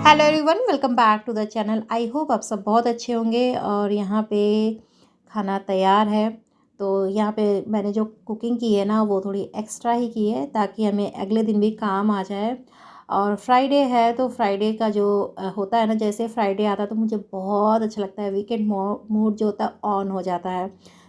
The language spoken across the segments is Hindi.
Hello everyone, welcome back to the channel. I hope आप सब बहुत अच्छे होंगे। और यहाँ पे खाना तैयार है। तो यहाँ पे मैंने जो कुकिंग की है ना, वो थोड़ी एक्स्ट्रा ही की है ताकि हमें अगले दिन भी काम आ जाए। और फ्राइडे है तो फ्राइडे का जो होता है ना, जैसे फ्राइडे आता है तो मुझे बहुत अच्छा लगता है। वीकेंड मूड जो होता है ऑन हो जाता है।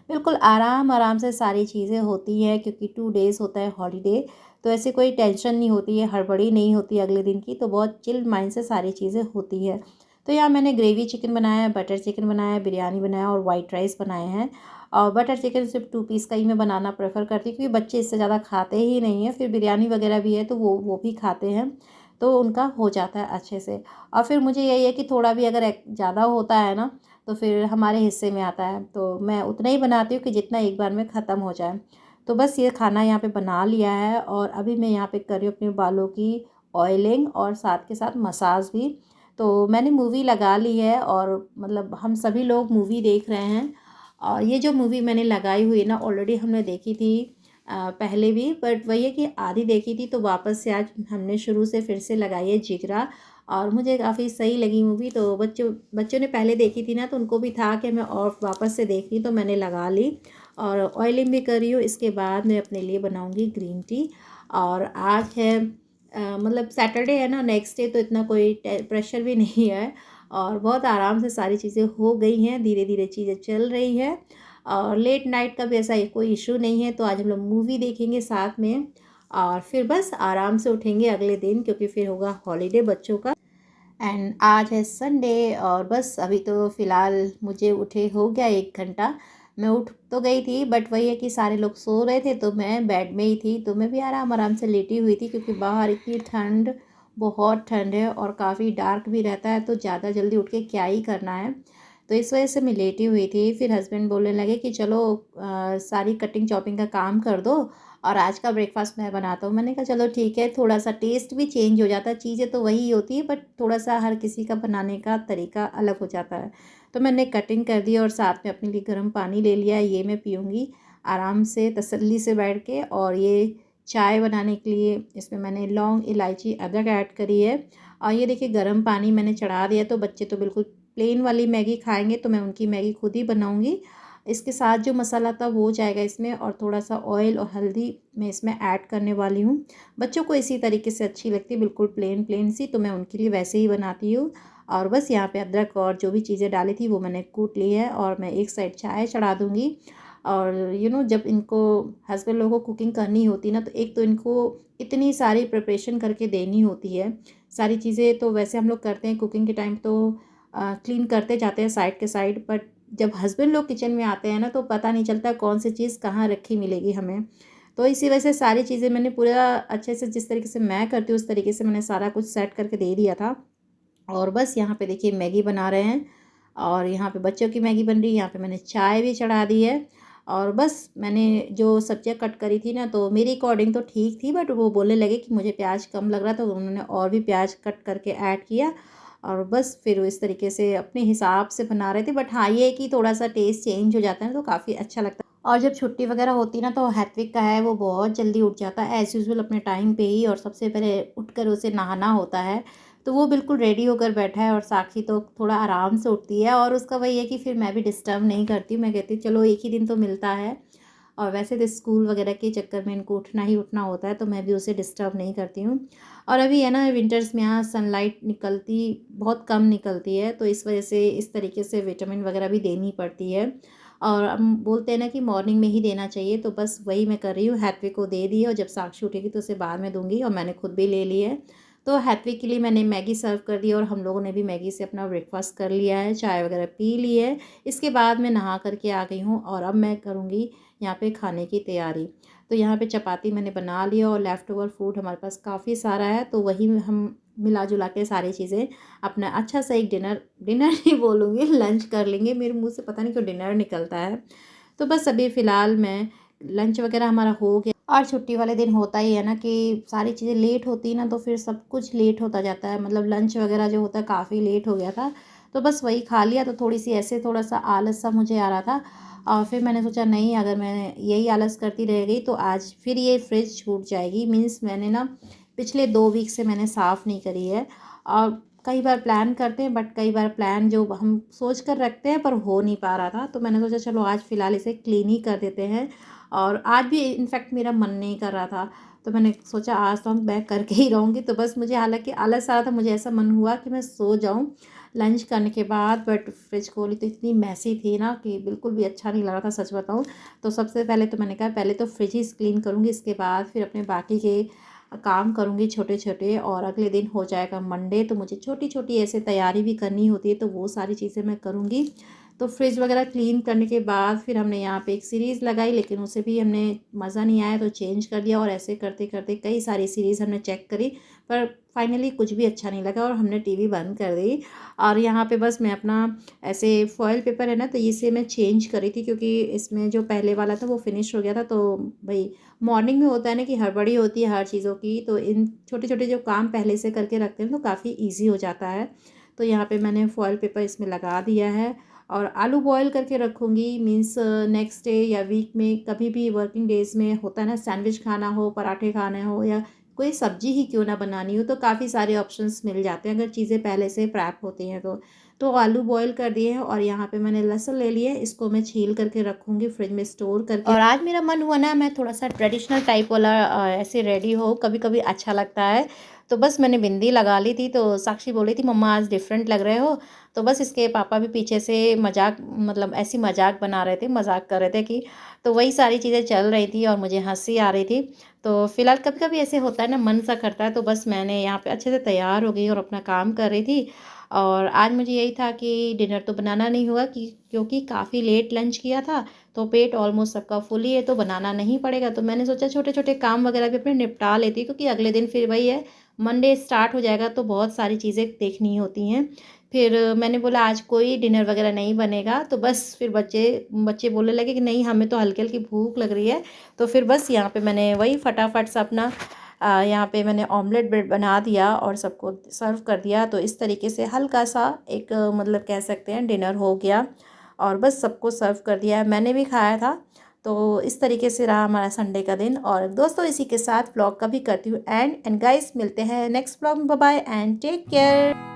बिल्कुल आराम आराम से सारी चीज़ें होती हैं क्योंकि 2 डेज़ होता है हॉलीडे। तो ऐसे कोई टेंशन नहीं होती है, हड़बड़ी नहीं होती अगले दिन की, तो बहुत चिल माइंड से सारी चीज़ें होती है। तो यहाँ मैंने ग्रेवी चिकन बनाया है, बटर चिकन बनाया है, बिरयानी बनाया और वाइट राइस बनाए हैं। और बटर चिकन सिर्फ 2 पीस का ही मैं बनाना प्रेफर करती हूँ क्योंकि बच्चे इससे ज़्यादा खाते ही नहीं हैं। फिर बिरयानी वगैरह भी है तो वो भी खाते हैं, तो उनका हो जाता है अच्छे से। और फिर मुझे यही है कि थोड़ा भी अगर ज़्यादा होता है ना, तो फिर हमारे हिस्से में आता है, तो मैं उतना ही बनाती हूँ कि जितना एक बार में ख़त्म हो जाए। तो बस ये खाना यहाँ पे बना लिया है और अभी मैं यहाँ पे कर रही हूँ अपने बालों की ऑयलिंग और साथ के साथ मसाज भी। तो मैंने मूवी लगा ली है और मतलब हम सभी लोग मूवी देख रहे हैं। और ये जो मूवी मैंने लगाई हुई है ना, ऑलरेडी हमने देखी थी पहले भी, बट वही है कि आधी देखी थी तो वापस से आज हमने शुरू से फिर से लगाई है जिगरा। और मुझे काफ़ी सही लगी मूवी। तो बच्चों ने पहले देखी थी ना, तो उनको भी था कि मैं और वापस से देख रही, तो मैंने लगा ली। और ऑयलिंग भी कर रही हूँ। इसके बाद मैं अपने लिए बनाऊँगी ग्रीन टी। और आज है मतलब सैटरडे है ना, नेक्स्ट डे, तो इतना कोई प्रेशर भी नहीं है। और बहुत आराम से सारी चीज़ें हो गई हैं, धीरे धीरे चीज़ें चल रही है। और लेट नाइट का भी ऐसा कोई इशू नहीं है, तो आज हम लोग मूवी देखेंगे साथ में। और फिर बस आराम से उठेंगे अगले दिन क्योंकि फिर होगा हॉलीडे बच्चों का। एंड आज है संडे। और बस अभी तो फ़िलहाल मुझे उठे हो गया 1 घंटा। मैं उठ तो गई थी बट वही है कि सारे लोग सो रहे थे तो मैं बेड में ही थी, तो मैं भी आराम आराम से लेटी हुई थी क्योंकि बाहर इतनी ठंड, बहुत ठंड है और काफ़ी डार्क भी रहता है, तो ज़्यादा जल्दी उठ के क्या ही करना है। तो इस वजह से मैं लेटी हुई थी। फिर हस्बैंड बोलने लगे कि चलो सारी कटिंग चॉपिंग का काम कर दो और आज का ब्रेकफास्ट मैं बनाता हूँ। मैंने कहा चलो ठीक है, थोड़ा सा टेस्ट भी चेंज हो जाता है, चीज़ें तो वही होती है बट थोड़ा सा हर किसी का बनाने का तरीका अलग हो जाता है। तो मैंने कटिंग कर दी और साथ में अपने लिए गर्म पानी ले लिया, ये मैं पीऊँगी आराम से तसल्ली से बैठ के। और ये चाय बनाने के लिए इसमें मैंने लौंग, इलायची, अदरक ऐड करी है। और ये देखिए गर्म पानी मैंने चढ़ा दिया, तो बच्चे तो बिल्कुल प्लेन वाली मैगी खाएंगे, तो मैं उनकी मैगी खुद ही बनाऊँगी। इसके साथ जो मसाला था वो जाएगा इसमें, और थोड़ा सा ऑयल और हल्दी मैं इसमें ऐड करने वाली हूँ। बच्चों को इसी तरीके से अच्छी लगती है, बिल्कुल प्लेन प्लेन सी, तो मैं उनके लिए वैसे ही बनाती हूँ। और बस यहाँ पे अदरक और जो भी चीज़ें डाली थी वो मैंने कूट ली है और मैं एक साइड चाय चढ़ा दूँगी। और जब इनको हस्बैंड लोगों को कुकिंग करनी होती है ना, तो एक तो इनको इतनी सारी प्रिपरेशन करके देनी होती है। सारी चीज़ें तो वैसे हम लोग करते हैं कुकिंग के टाइम, तो क्लीन करते जाते हैं साइड के साइड, बट जब हस्बैंड लोग किचन में आते हैं ना, तो पता नहीं चलता कौन सी चीज़ कहाँ रखी मिलेगी हमें। तो इसी वजह से सारी चीज़ें मैंने पूरा अच्छे से, जिस तरीके से मैं करती हूँ उस तरीके से मैंने सारा कुछ सेट करके दे दिया था। और बस यहाँ पे देखिए मैगी बना रहे हैं और यहाँ पे बच्चों की मैगी बन रही है। यहाँ पे मैंने चाय भी चढ़ा दी है। और बस मैंने जो सब्जियाँ कट करी थी ना, तो मेरी अकॉर्डिंग तो ठीक थी, बट वो बोलने लगे कि मुझे प्याज कम लग रहा था, तो उन्होंने और भी प्याज कट करके ऐड किया। और बस फिर वो इस तरीके से अपने हिसाब से बना रहे थे, बट हाँ ये है कि थोड़ा सा टेस्ट चेंज हो जाता है ना, तो काफ़ी अच्छा लगता है। और जब छुट्टी वगैरह होती है ना, तो हैत्विक का है वो बहुत जल्दी उठ जाता है एज़ यूजुअल अपने टाइम पे ही, और सबसे पहले उठकर उसे नहाना होता है। तो वो बिल्कुल रेडी होकर बैठा है और साक्षी तो थोड़ा आराम से उठती है, और उसका वही है कि फिर मैं भी डिस्टर्ब नहीं करती हूँ। मैं कहती हूँ चलो एक ही दिन तो मिलता है, और वैसे तो स्कूल वगैरह के चक्कर में इनको उठना ही उठना होता है, तो मैं भी उसे डिस्टर्ब नहीं करती हूँ। और अभी है ना विंटर्स में यहाँ सनलाइट निकलती बहुत कम निकलती है, तो इस वजह से इस तरीके से विटामिन वगैरह भी देनी पड़ती है। और हम बोलते हैं ना कि मॉर्निंग में ही देना चाहिए, तो बस वही मैं कर रही हूँ। हैत्विक को दे दी है और जब साक्षी उठेगी तो उसे बाद में दूंगी, और मैंने खुद भी ले ली है। तो हैत्विक के लिए मैंने मैगी सर्व कर दी और हम लोगों ने भी मैगी से अपना ब्रेकफास्ट कर लिया है, चाय वगैरह पी ली है। इसके बाद मैं नहा करके आ गई हूँ और अब मैं करूँगी यहाँ पे खाने की तैयारी। तो यहाँ पे चपाती मैंने बना लिया और लेफ़्ट ओवर फूड हमारे पास काफ़ी सारा है, तो वही हम मिला जुला के सारी चीज़ें अपना अच्छा सा एक डिनर डिनर नहीं बोलूँगी, लंच कर लेंगे। मेरे मुँह से पता नहीं क्यों डिनर निकलता है। तो बस अभी फ़िलहाल मैं लंच वगैरह हमारा हो गया। और छुट्टी वाले दिन होता ही है ना कि सारी चीज़ें लेट होती है ना, तो फिर सब कुछ लेट होता जाता है। मतलब लंच वगैरह जो होता है काफ़ी लेट हो गया था, तो बस वही खा लिया। तो थोड़ी सी ऐसे थोड़ा सा आलस सा मुझे आ रहा था, और फिर मैंने सोचा नहीं, अगर मैं यही आलस करती रह गई तो आज फिर ये फ्रिज छूट जाएगी। मीन्स मैंने ना पिछले 2 वीक से मैंने साफ़ नहीं करी है। और कई बार प्लान करते हैं, बट कई बार प्लान जो हम सोच कर रखते हैं पर हो नहीं पा रहा था, तो मैंने सोचा चलो आज फ़िलहाल इसे क्लीन ही कर देते हैं। और आज भी इनफैक्ट मेरा मन नहीं कर रहा था, तो मैंने सोचा आज तो मैं करके ही रहूँगी। तो बस मुझे हालाँकि आलस आ रहा था, मुझे ऐसा मन हुआ कि मैं सो जाऊँ लंच करने के बाद, बट फ्रिज खोली तो इतनी मैसी थी ना कि बिल्कुल भी अच्छा नहीं लग रहा था, सच बताऊँ। तो सबसे पहले तो मैंने कहा पहले तो फ्रिज ही क्लीन करूँगी, इसके बाद फिर अपने बाकी के काम करूँगी छोटे छोटे। और अगले दिन हो जाएगा मंडे, तो मुझे छोटी छोटी ऐसे तैयारी भी करनी होती है, तो वो सारी चीज़ें मैं करूँगी। तो फ्रिज वगैरह क्लीन करने के बाद फिर हमने यहाँ पे एक सीरीज़ लगाई, लेकिन उसे भी हमने मज़ा नहीं आया तो चेंज कर दिया। और ऐसे करते करते कई सारी सीरीज़ हमने चेक करी, पर फाइनली कुछ भी अच्छा नहीं लगा और हमने टीवी बंद कर दी। और यहाँ पे बस मैं अपना ऐसे फॉयल पेपर है ना, तो इसे मैं चेंज करी थी, क्योंकि इसमें जो पहले वाला था वो फिनिश हो गया था। तो भाई मॉर्निंग में होता है ना कि हड़बड़ी होती है हर चीज़ों की, तो इन छोटे छोटे जो काम पहले से करके रखते हैं तो काफ़ी ईजी हो जाता है। तो यहाँ पे मैंने फॉयल पेपर इसमें लगा दिया है। और आलू बॉयल करके रखूँगी, मीन्स नेक्स्ट डे या वीक में कभी भी वर्किंग डेज़ में होता है ना, सैंडविच खाना हो, पराठे खाने हो, या कोई सब्जी ही क्यों ना बनानी हो, तो काफ़ी सारे ऑप्शंस मिल जाते हैं अगर चीज़ें पहले से प्रैप होती हैं तो। तो आलू बॉयल कर दिए हैं और यहाँ पे मैंने लहसुन ले लिए, इसको मैं छील करके रखूँगी फ्रिज में स्टोर करके। और आज मेरा मन हुआ ना मैं थोड़ा सा ट्रेडिशनल टाइप वाला ऐसे रेडी हो, कभी कभी अच्छा लगता है। तो बस मैंने बिंदी लगा ली थी, तो साक्षी बोली थी मम्मा आज डिफरेंट लग रहे हो। तो बस इसके पापा भी पीछे से मजाक, मतलब ऐसी मजाक बना रहे थे, मजाक कर रहे थे कि, तो वही सारी चीज़ें चल रही थी और मुझे हंसी आ रही थी। तो फिलहाल कभी कभी ऐसे होता है ना, मन सा करता है, तो बस मैंने यहाँ पे अच्छे से तैयार हो गई और अपना काम कर रही थी। और आज मुझे यही था कि डिनर तो बनाना नहीं हुआ कि क्योंकि काफ़ी लेट लंच किया था, तो पेट ऑलमोस्ट सबका फुल ही है, तो बनाना नहीं पड़ेगा। तो मैंने सोचा छोटे छोटे काम वगैरह भी अपने निपटा लेती, क्योंकि अगले दिन फिर वही है, मंडे स्टार्ट हो जाएगा तो बहुत सारी चीज़ें देखनी होती हैं। फिर मैंने बोला आज कोई डिनर वगैरह नहीं बनेगा, तो बस फिर बच्चे बच्चे बोलने लगे कि नहीं हमें तो हल्की हल्की भूख लग रही है। तो फिर बस यहाँ पे मैंने वही फटाफट से अपना यहाँ पे मैंने ऑमलेट ब्रेड बना दिया और सबको सर्व कर दिया। तो इस तरीके से हल्का सा एक मतलब कह सकते हैं डिनर हो गया, और बस सबको सर्व कर दिया, मैंने भी खाया था। तो इस तरीके से रहा हमारा संडे का दिन। और दोस्तों इसी के साथ ब्लॉग का भी करती हूँ एंड गाइस मिलते हैं नेक्स्ट ब्लॉग में। Bye bye and take care.